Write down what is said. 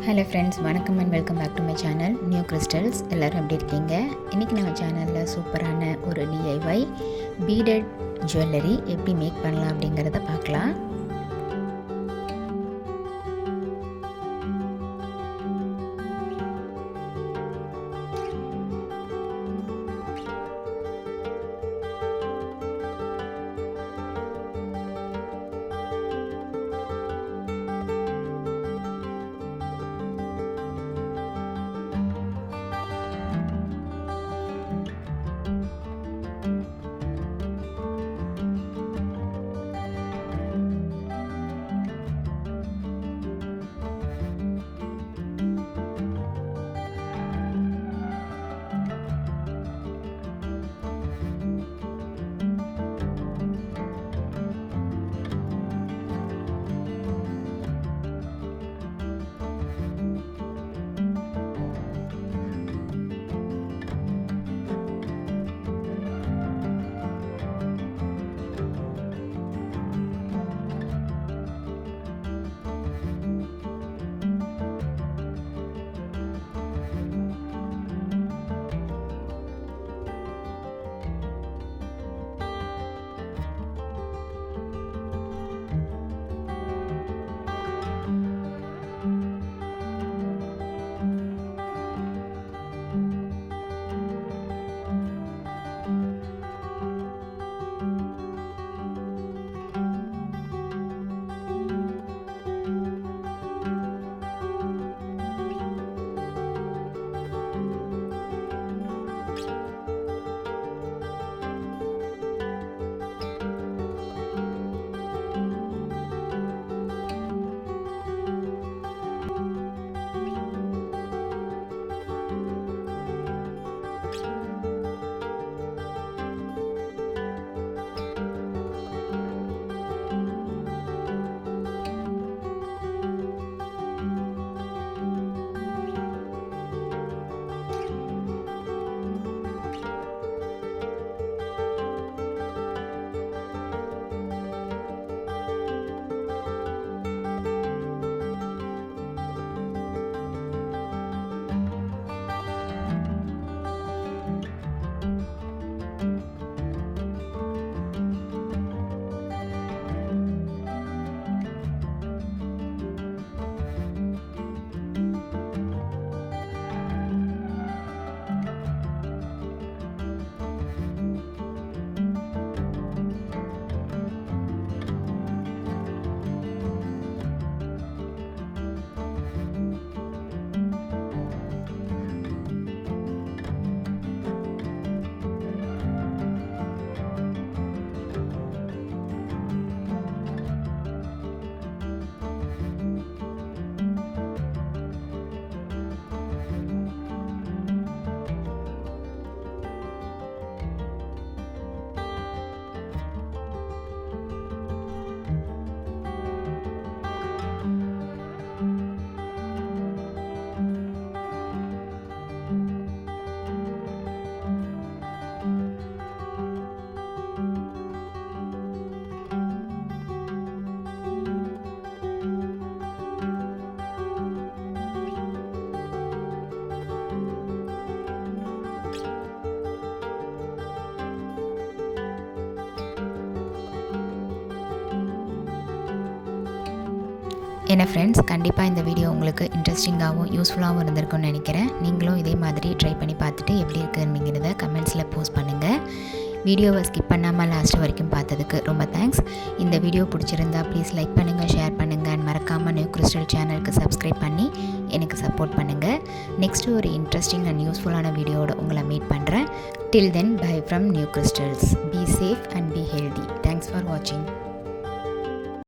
Hello friends, welcome and welcome back to my channel New Crystals. எல்லாரும் எப்படி இருக்கீங்க? இன்னைக்கு நம்ம சேனல்ல சூப்பரான ஒரு DIY beaded jewellery எப்படி மேக் பண்ணலாம் அப்படிங்கறத பார்க்கலாம். என்ன ஃப்ரெண்ட்ஸ், கண்டிப்பாக இந்த வீடியோ உங்களுக்கு இன்ட்ரெஸ்டிங்காகவும் யூஸ்ஃபுல்லாகவும் இருந்திருக்கும்னு நினைக்கிறேன். நீங்களும் இதே மாதிரி ட்ரை பண்ணி பார்த்துட்டு எப்படி இருக்குங்கிறத கமெண்ட்ஸில் போஸ்ட் பண்ணுங்கள். வீடியோவை ஸ்கிப் பண்ணாமல் லாஸ்ட் வரைக்கும் பார்த்ததுக்கு ரொம்ப தேங்க்ஸ். இந்த வீடியோ பிடிச்சிருந்தா ப்ளீஸ் லைக் பண்ணுங்கள், ஷேர் பண்ணுங்கள் அண்ட் மறக்காமல் நியூ கிறிஸ்டல் சேனலுக்கு சப்ஸ்கிரைப் பண்ணி எனக்கு சப்போர்ட் பண்ணுங்கள். நெக்ஸ்ட்டு ஒரு இன்ட்ரெஸ்டிங் அண்ட் யூஸ்ஃபுல்லான வீடியோவோட உங்களை மீட் பண்ணுறேன். Till then, bye from New Crystals. Be safe and be healthy. Thanks for வாட்சிங்.